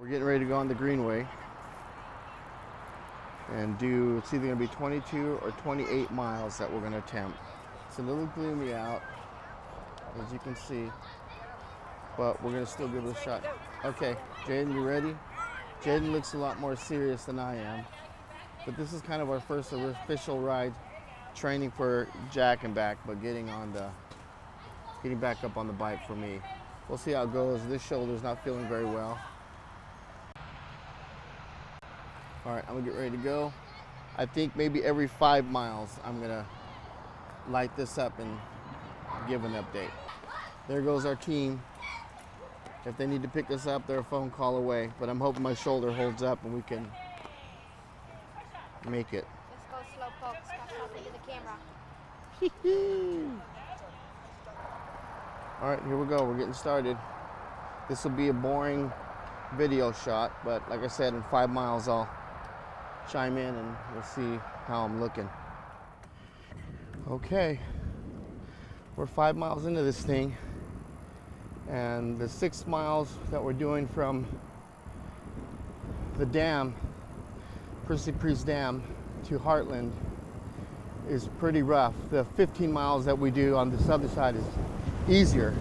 We're getting ready to go on the Greenway and do, it's either going to be 22 or 28 miles that we're going to attempt. It's a little gloomy out, as you can see, but we're going to still give it a shot. Okay, Jaden, you ready? Jaden looks a lot more serious than I am, but this is kind of our first official ride, training for Jack and back, but getting back up on the bike for me. We'll see how it goes. This shoulder's not feeling very well. All right, I'm gonna get ready to go. I think maybe every 5 miles, I'm gonna light this up and give an update. There goes our team. If they need to pick us up, they're a phone call away, but I'm hoping my shoulder holds up and we can make it. Let's go slow, folks. Stop talking to the camera. All right, here we go. We're getting started. This will be a boring video shot, but like I said, in 5 miles, I'll chime in and we'll see how I'm looking. Okay, we're 5 miles into this thing, and the 6 miles that we're doing from the dam, Percy Priest Dam, to Heartland is pretty rough. The 15 miles that we do on this other side is easier.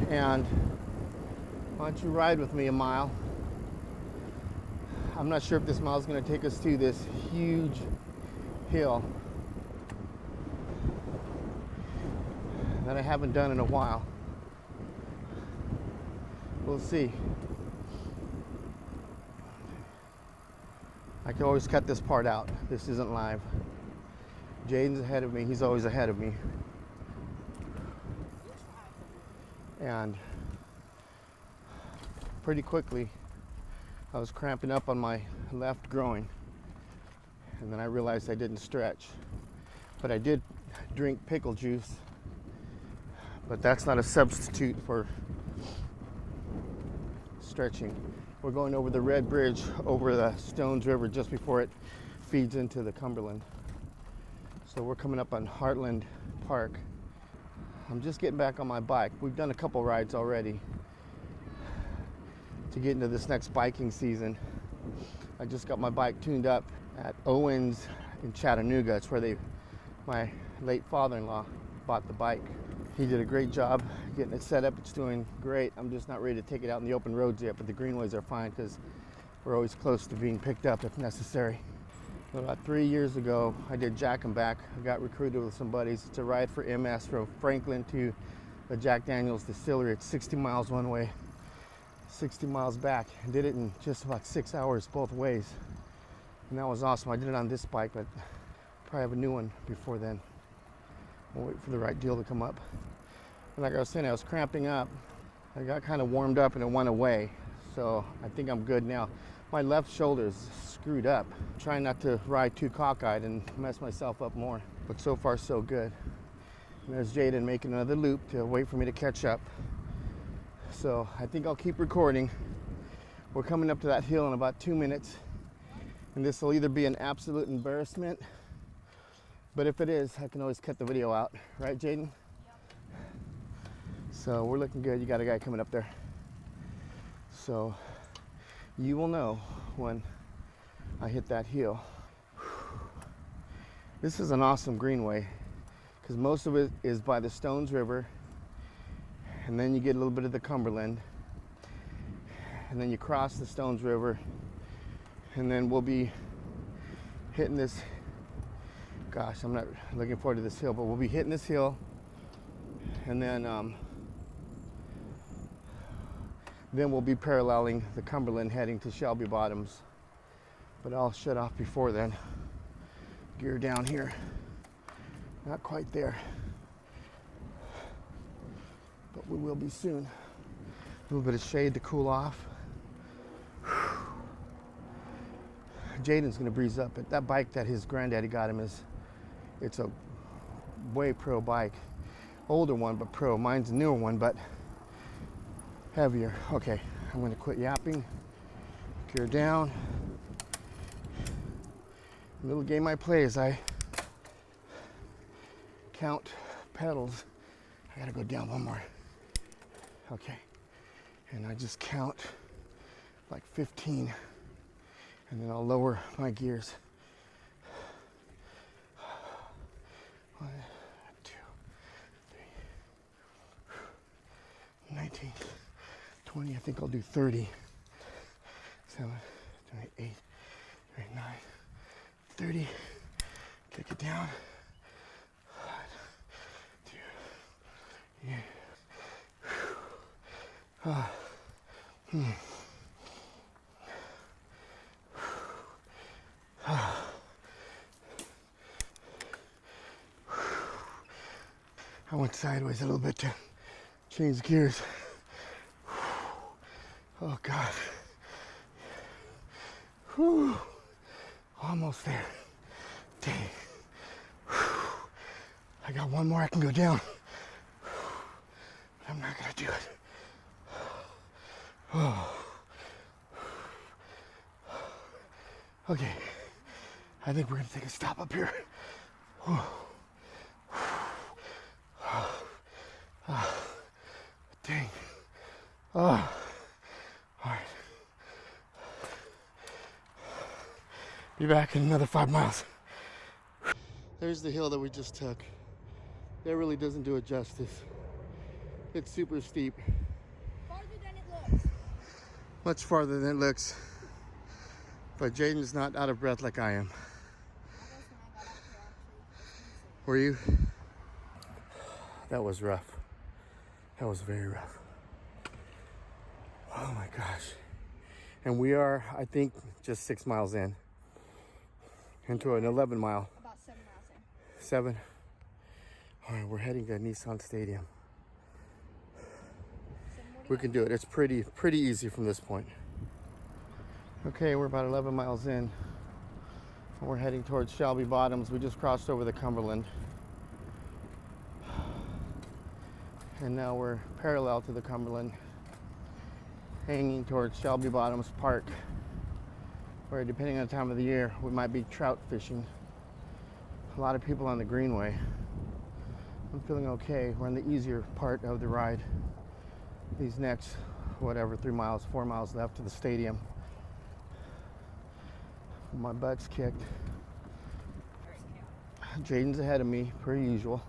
And why don't you ride with me a mile? I'm not sure if this mile is going to take us to this huge hill that I haven't done in a while. We'll see. I can always cut this part out. This isn't live. Jaden's ahead of me. He's always ahead of me. And pretty quickly, I was cramping up on my left groin, and then I realized I didn't stretch. But I did drink pickle juice, but that's not a substitute for stretching. We're going over the Red Bridge over the Stones River just before it feeds into the Cumberland. So we're coming up on Heartland Park. I'm just getting back on my bike. We've done a couple rides already to get into this next biking season. I just got my bike tuned up at Owens in Chattanooga. It's where my late father-in-law bought the bike. He did a great job getting it set up. It's doing great. I'm just not ready to take it out in the open roads yet, but the greenways are fine because we're always close to being picked up if necessary. About 3 years ago, I did Jack and Back. I got recruited with some buddies. It's a ride for MS from Franklin to the Jack Daniel's distillery. It's 60 miles one way, 60 miles back. I did it in just about 6 hours both ways. And that was awesome. I did it on this bike, but probably have a new one before then. We'll wait for the right deal to come up. And like I was saying, I was cramping up. I got kind of warmed up and it went away. So I think I'm good now. My left shoulder is screwed up. I'm trying not to ride too cockeyed and mess myself up more. But so far, so good. And there's Jaden making another loop to wait for me to catch up. So I think I'll keep recording. We're coming up to that hill in about 2 minutes. And this will either be an absolute embarrassment, but if it is, I can always cut the video out. Right, Jaden? Yep. So we're looking good. You got a guy coming up there. So you will know when I hit that hill. This is an awesome greenway because most of it is by the Stones River, and then you get a little bit of the Cumberland, and then you cross the Stones River, and then we'll be hitting this. Gosh, I'm not looking forward to this hill, but we'll be hitting this hill, and then we'll be paralleling the Cumberland heading to Shelby Bottoms. But I'll shut off before then. Gear down here. Not quite there, but we will be soon. A little bit of shade to cool off. Jaden's gonna breeze up. But that bike that his granddaddy got him it's a way pro bike. Older one, but pro. Mine's a newer one, but heavier. Okay, I'm gonna quit yapping. Gear down. The little game I play is I count pedals. I gotta go down one more. Okay. And I just count like 15, and then I'll lower my gears. 1, 2, 3, 19, 20. I think I'll do 30. 7, 28, 29, 30. Kick it down. 1, 2, 3. I went sideways a little bit to change gears. Oh God. Whew. Almost there. Dang. I got one more I can go down. But I'm not gonna do it. Okay. I think we're gonna take a stop up here. Dang. All right. Be back in another 5 miles. There's the hill that we just took. That really doesn't do it justice. It's super steep. Farther than it looks. Much farther than it looks. But Jaden's not out of breath like I am. Were you? That was rough. That was very rough. Oh my gosh. And we are, I think, just 6 miles in. Into an 11 mile. About 7 miles in. 7. All right, we're heading to Nissan Stadium. We can do it. It's pretty easy from this point. Okay, we're about 11 miles in. And we're heading towards Shelby Bottoms. We just crossed over the Cumberland. And now we're parallel to the Cumberland, hanging towards Shelby Bottoms Park, where depending on the time of the year, we might be trout fishing. A lot of people on the Greenway. I'm feeling okay. We're in the easier part of the ride. These next, 3 miles, 4 miles left to the stadium. My butt's kicked. Jaden's ahead of me, per usual.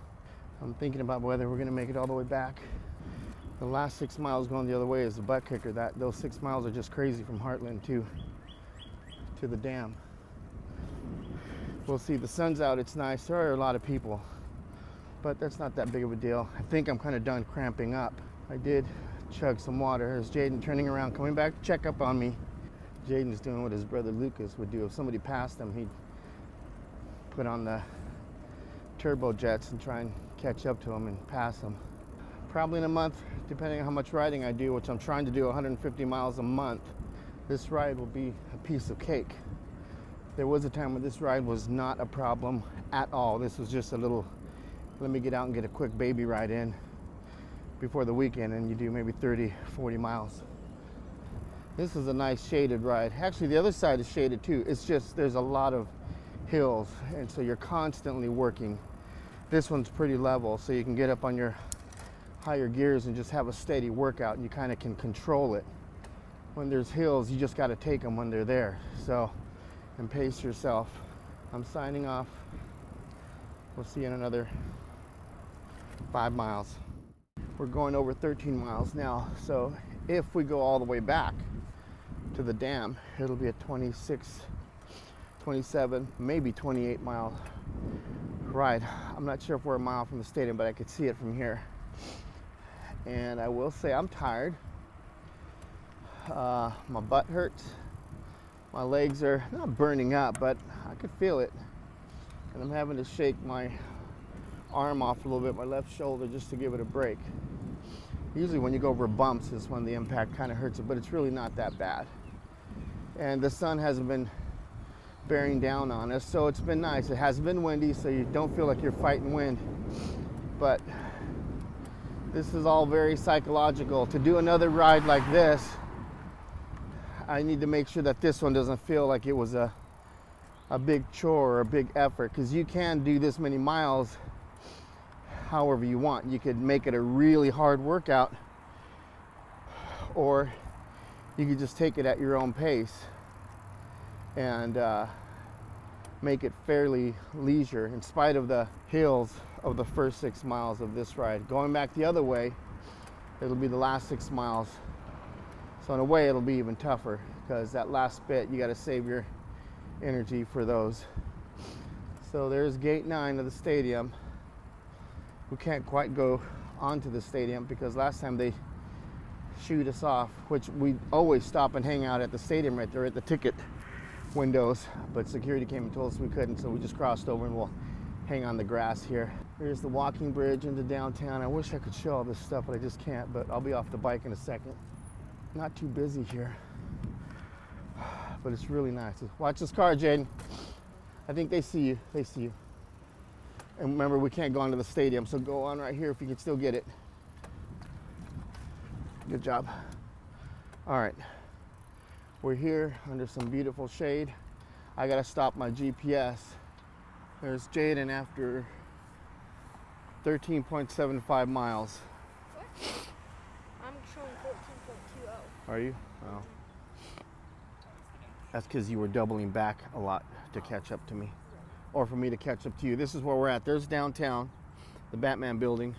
I'm thinking about whether we're gonna make it all the way back. The last 6 miles going the other way is the butt kicker. Those 6 miles are just crazy from Heartland to the dam. We'll see. The sun's out. It's nice. There are a lot of people, but that's not that big of a deal. I think I'm kind of done cramping up. I did chug some water. There's Jaden turning around, coming back to check up on me. Jaden's doing what his brother Lucas would do. If somebody passed him, he'd put on the turbo jets and try and catch up to him and pass him. Probably in a month, depending on how much riding I do, which I'm trying to do 150 miles a month, this ride will be a piece of cake. There was a time when this ride was not a problem at all. This was just a little, let me get out and get a quick baby ride in before the weekend, and you do maybe 30, 40 miles. This is a nice shaded ride. Actually, the other side is shaded too. It's just, there's a lot of hills, and so you're constantly working. This one's pretty level, so you can get up on your higher gears and just have a steady workout, and you kind of can control it. When there's hills, you just got to take them when they're there. So, and pace yourself. I'm signing off. We'll see you in another 5 miles. We're going over 13 miles now, so if we go all the way back to the dam, it'll be a 26, 27, maybe 28 mile ride. I'm not sure if we're a mile from the stadium, but I could see it from here. And I will say I'm tired. My butt hurts. My legs are not burning up, but I could feel it. And I'm having to shake my arm off a little bit, my left shoulder, just to give it a break. Usually when you go over bumps is when the impact kind of hurts it, but it's really not that bad. And the sun hasn't been bearing down on us, so it's been nice. It hasn't been windy, so you don't feel like you're fighting wind. But this is all very psychological. To do another ride like this, I need to make sure that this one doesn't feel like it was a big chore or a big effort, because you can do this many miles however you want. You could make it a really hard workout or you could just take it at your own pace and make it fairly leisure in spite of the hills of the first 6 miles of this ride. Going back the other way, it'll be the last 6 miles. So in a way, it'll be even tougher because that last bit, you got to save your energy for those. So there's gate 9 of the stadium. We can't quite go onto the stadium because last time they shoot us off, which we always stop and hang out at the stadium right there at the ticket windows, but security came and told us we couldn't, so we just crossed over and we'll hang on the grass here. Here's the walking bridge into downtown. I wish I could show all this stuff, but I just can't, but I'll be off the bike in a second. Not too busy here, but it's really nice. Watch this car, Jaden. I think they see you. They see you. And remember, we can't go onto the stadium, so go on right here if you can still get it. Good job. All right. We're here under some beautiful shade. I gotta stop my GPS. There's Jaden after 13.75 miles. What? I'm showing 14.20. Are you? Oh. That's because you were doubling back a lot to catch up to me. Or for me to catch up to you. This is where we're at. There's downtown, the Batman building.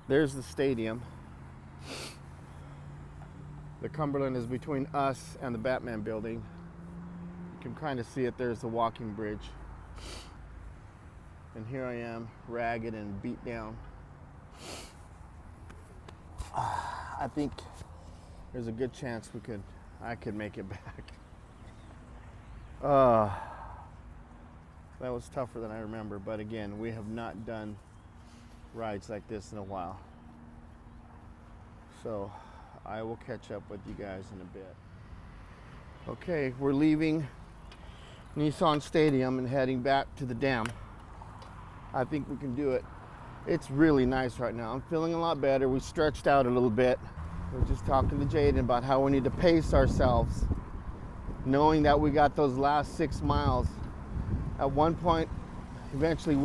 There's the stadium. The Cumberland is between us and the Batman building. You can kind of see it. There's the walking bridge. And here I am, ragged and beat down. I think there's a good chance I could make it back. That was tougher than I remember, but again, we have not done rides like this in a while. So I will catch up with you guys in a bit. Okay, we're leaving Nissan Stadium and heading back to the dam. I think we can do it. It's really nice right now. I'm feeling a lot better. We stretched out a little bit. We're just talking to Jaden about how we need to pace ourselves, knowing that we got those last 6 miles. At one point, eventually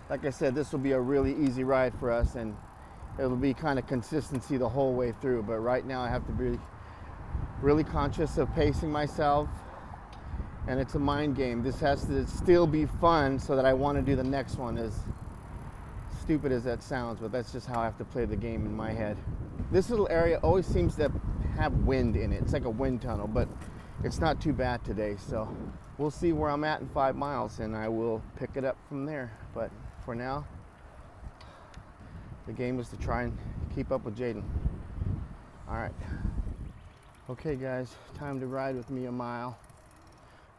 like I said, this will be a really easy ride for us, and it'll be kind of consistency the whole way through. But right now I have to be really conscious of pacing myself, and it's a mind game. This has to still be fun so that I want to do the next one, as stupid as that sounds, but that's just how I have to play the game in my head. This little area always seems to have wind in it. It's like a wind tunnel, but it's not too bad today. So we'll see where I'm at in 5 miles, and I will pick it up from there. But for now, the game is to try and keep up with Jaden. All right. Okay, guys, time to ride with me a mile.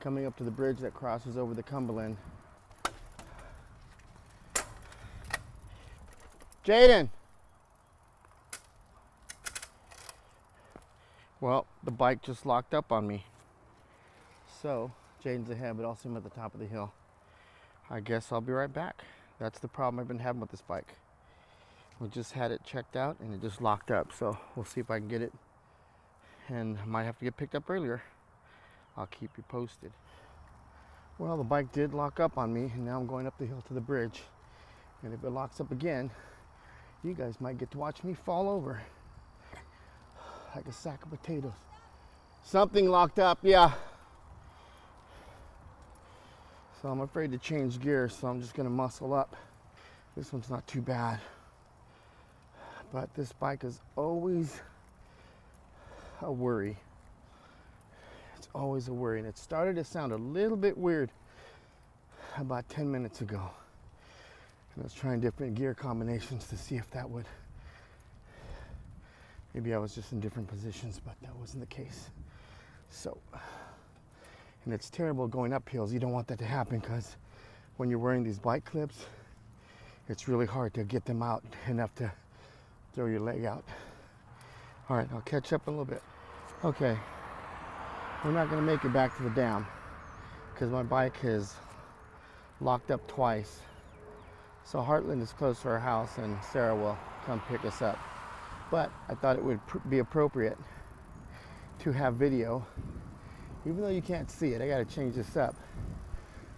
Coming up to the bridge that crosses over the Cumberland. Jaden! Well, the bike just locked up on me. So, Jaden's ahead, but I'll see him at the top of the hill. I guess I'll be right back. That's the problem I've been having with this bike. We just had it checked out and it just locked up. So we'll see if I can get it. And I might have to get picked up earlier. I'll keep you posted. Well, the bike did lock up on me, and now I'm going up the hill to the bridge. And if it locks up again, you guys might get to watch me fall over like a sack of potatoes. Something locked up, yeah. So I'm afraid to change gears, so I'm just gonna muscle up. This one's not too bad. But this bike is always a worry. It's always a worry, and it started to sound a little bit weird about 10 minutes ago. And I was trying different gear combinations to see if that would, maybe I was just in different positions, but that wasn't the case. So, and it's terrible going up hills. You don't want that to happen, because when you're wearing these bike clips, it's really hard to get them out enough to throw your leg out. All right, I'll catch up a little bit. Okay, we're not gonna make it back to the dam because my bike is locked up twice. So Heartland is close to our house, and Sarah will come pick us up. But I thought it would be appropriate to have video, even though you can't see it. I gotta change this up.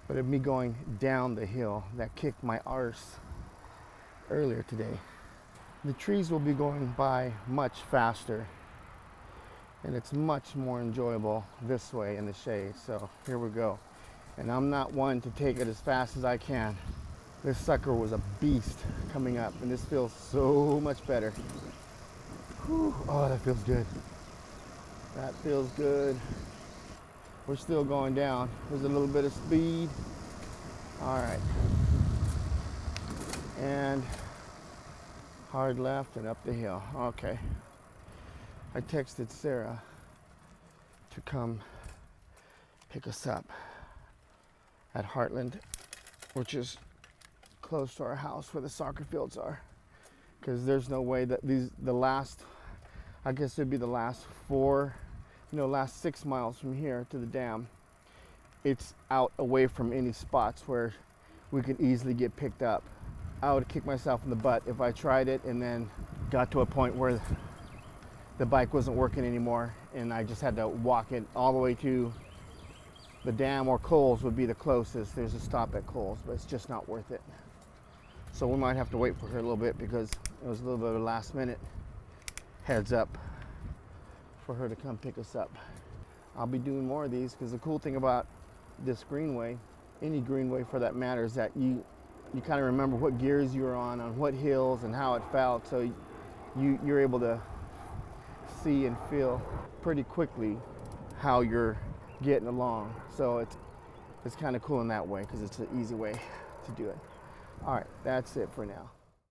But of me going down the hill that kicked my arse earlier today. The trees will be going by much faster, and it's much more enjoyable this way in the shade. So here we go. And I'm not one to take it as fast as I can. This sucker was a beast coming up, and this feels so much better. Whew. Oh, that feels good. That feels good. We're still going down. There's a little bit of speed. All right. And hard left and up the hill. Okay. I texted Sarah to come pick us up at Heartland, which is close to our house where the soccer fields are. Because there's no way that I guess it'd be the last last 6 miles from here to the dam. It's out away from any spots where we could easily get picked up. I would kick myself in the butt if I tried it and then got to a point where the bike wasn't working anymore and I just had to walk it all the way to the dam, or Kohl's would be the closest. There's a stop at Kohl's, but it's just not worth it. So we might have to wait for her a little bit because it was a little bit of a last minute heads up for her to come pick us up. I'll be doing more of these because the cool thing about this greenway, any greenway for that matter, is that you kind of remember what gears you were on what hills and how it felt. So you're able to see and feel pretty quickly how you're getting along. So it's kind of cool in that way because it's an easy way to do it. All right, that's it for now.